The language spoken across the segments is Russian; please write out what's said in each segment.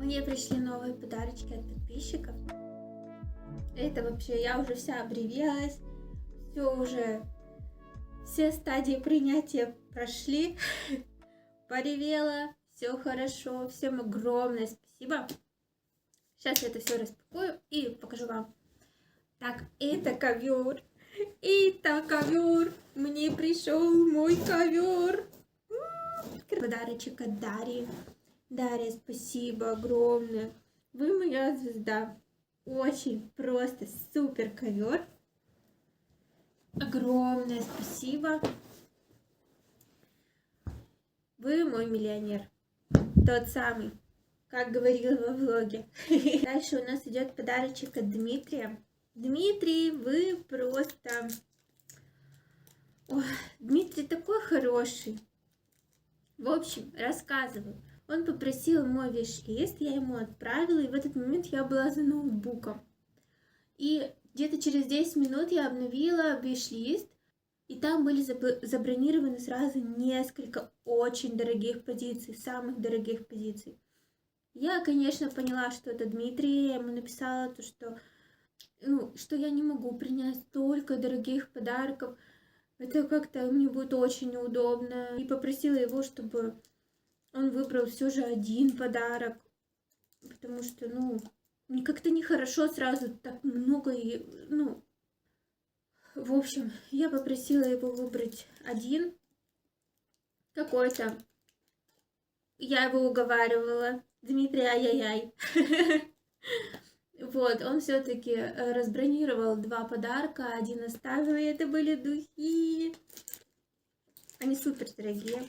Мне пришли новые подарочки от подписчиков. Это вообще, я уже вся обревелась. Все стадии принятия прошли. Поревела, все хорошо. Всем огромное спасибо. Сейчас я это все распакую и покажу вам. Так, это ковер. Это ковер. Мне пришел мой ковер. Подарочек от Дарьи. Дарья, спасибо огромное. Вы моя звезда. Очень просто супер ковер. Огромное спасибо. Вы мой миллионер. Тот самый, как говорила во влоге. Дальше у нас идет подарочек от Дмитрия. Дмитрий, вы просто... Ой, Дмитрий такой хороший. В общем, рассказываю. Он попросил мой виш-лист, я ему отправила, и в этот момент я была за ноутбуком. И где-то через 10 минут я обновила виш-лист, и там были забронированы сразу несколько очень дорогих позиций, самых дорогих позиций. Я, конечно, поняла, что это Дмитрий, я ему написала, что я не могу принять столько дорогих подарков, это как-то мне будет очень неудобно, и попросила его, чтобы он выбрал все же один подарок, потому что, как-то нехорошо сразу так много, в общем, я попросила его выбрать один какой-то. Я его уговаривала. Дмитрий, ай-яй-яй. Вот, он все-таки разбронировал 2 подарка, один оставил, и это были духи. Они супер дорогие.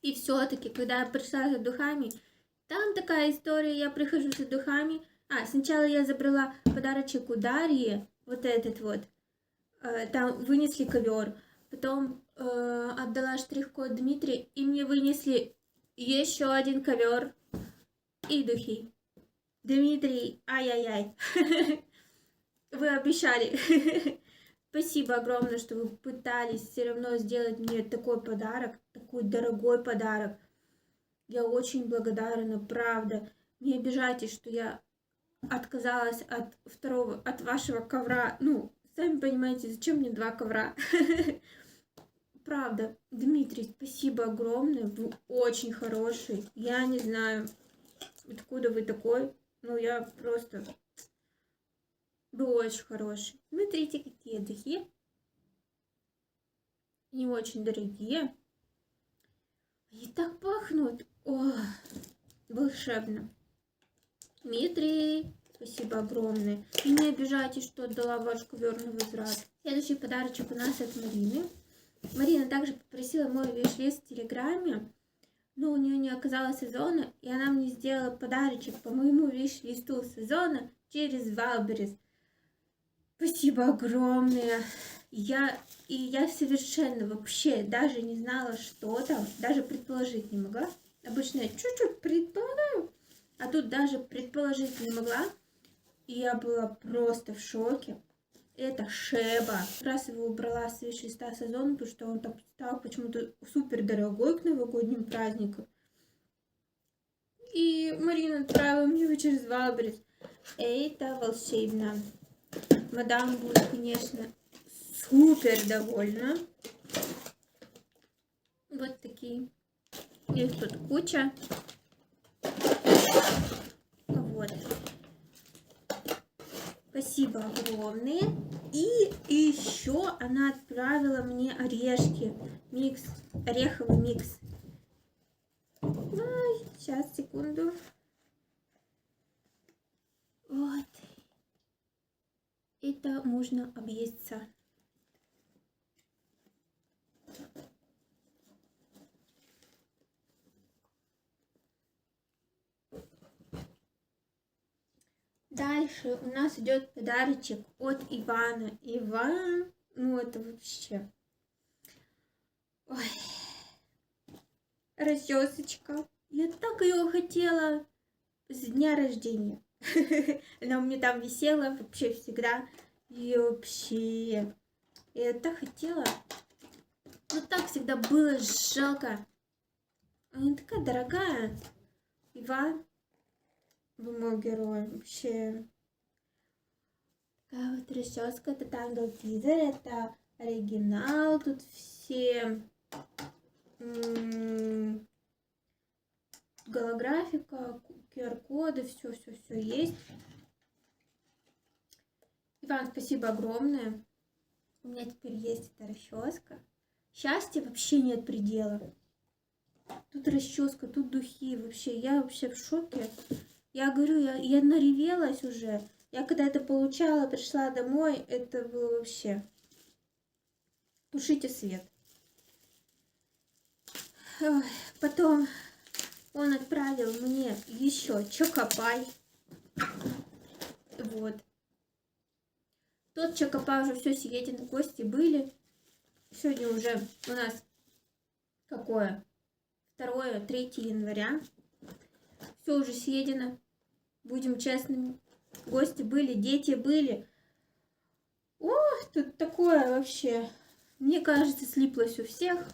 И все-таки, когда я пришла за духами, там такая история, я прихожу за духами. Сначала я забрала подарочек у Дарьи, вот этот вот. Там вынесли ковер. Потом отдала штрих-код Дмитрию, и мне вынесли еще один ковер и духи. Дмитрий, ай-яй-яй. Вы обещали. Спасибо огромное, что вы пытались все равно сделать мне такой подарок, такой дорогой подарок. Я очень благодарна, правда. Не обижайтесь, что я отказалась от вашего ковра. Сами понимаете, зачем мне 2 ковра? Правда, Дмитрий, спасибо огромное. Вы очень хороший. Я не знаю, откуда вы такой. Я просто... Вы очень хороший. Смотрите, какие духи. Они очень дорогие. И так пахнут. О, волшебно. Дмитрий, спасибо огромное. И не обижайтесь, что отдала ваш ковер на возврат. Следующий подарочек у нас от Марины. Марина также попросила мой виш-лист в Телеграме, но у нее не оказалось сезона, и она мне сделала подарочек по моему виш-листу сезона через Wildberries. Спасибо огромное. Я совершенно вообще даже не знала, что там, даже предположить не могла. Обычно я чуть-чуть предполагаю, а тут даже предположить не могла. И я была просто в шоке. Это Шеба. Как раз его убрала с виш-листа сезона, потому что он там стал почему-то супер дорогой к новогодним праздникам. И Марина отправила мне его через Wildberries. Это волшебно. Мадам будет, конечно, супер довольна. Вот такие. Их тут куча. Вот. Спасибо огромное. И еще она отправила мне орешки. Микс. Ореховый микс. Сейчас, секунду. Вот. Это можно объесться. Дальше у нас идет подарочек от Ивана. Иван, это вообще... Ой. Расчесочка. Я так ее хотела с дня рождения. Она у меня там висела вообще всегда. И вообще... Я так хотела. Но так всегда было жалко. Она такая дорогая. Иван, вы мой герой. Вообще. Такая вот расческа. Это Tangle Teaser. Это оригинал. Тут все голографика, QR-коды, все есть. Иван, спасибо огромное. У меня теперь есть эта расческа. Счастья вообще нет предела. Тут расческа, тут духи. Вообще, я вообще в шоке. Я говорю, я наревелась уже. Я когда это получала, пришла домой, это было вообще... Тушите свет. Ой, потом он отправил мне еще Чокопай. Вот. Тот Чокопай уже все съеден, гости были. Сегодня уже у нас какое? 2-3 января. Все уже съедено. Будем честными. Гости были, дети были. О, тут такое вообще. Мне кажется, слиплось у всех.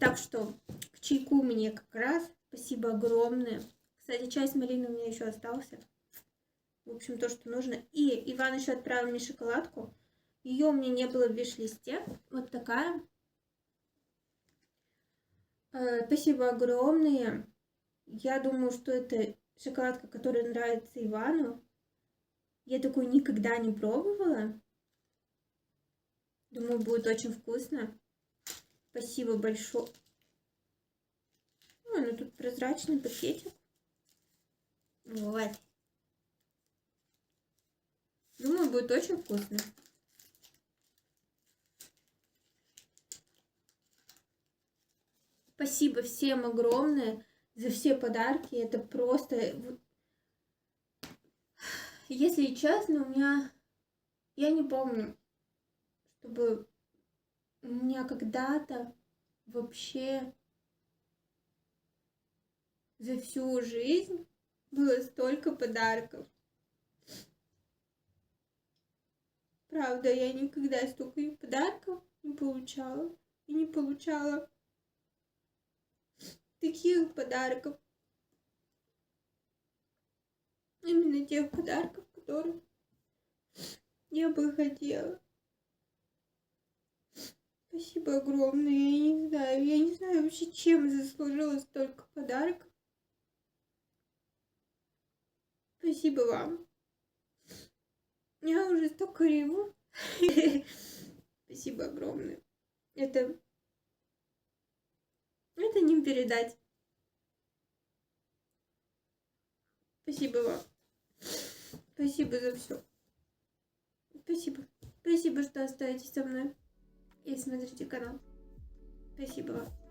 Так что к чайку мне как раз. Спасибо огромное. Кстати, чай с малиной у меня еще остался. В общем, то, что нужно. И Иван еще отправил мне шоколадку. Ее у меня не было в виш-листе. Вот такая. Спасибо огромное. Я думаю, что это шоколадка, которая нравится Ивану. Я такую никогда не пробовала. Думаю, будет очень вкусно. Спасибо большое. Ну, тут прозрачный пакетик. Вот. Думаю, будет очень вкусно. Спасибо всем огромное за все подарки. Это просто... Если честно, у меня... Я не помню, чтобы у меня когда-то вообще за всю жизнь было столько подарков. Правда, я никогда столько подарков не получала. И не получала таких подарков. Именно тех подарков, которые я бы хотела. Спасибо огромное. Я не знаю вообще, чем заслужила столько подарков. Спасибо вам. Я уже столько реву. Спасибо огромное. Это не передать. Спасибо вам. Спасибо за все. Спасибо. Спасибо, что остаетесь со мной и смотрите канал. Спасибо вам.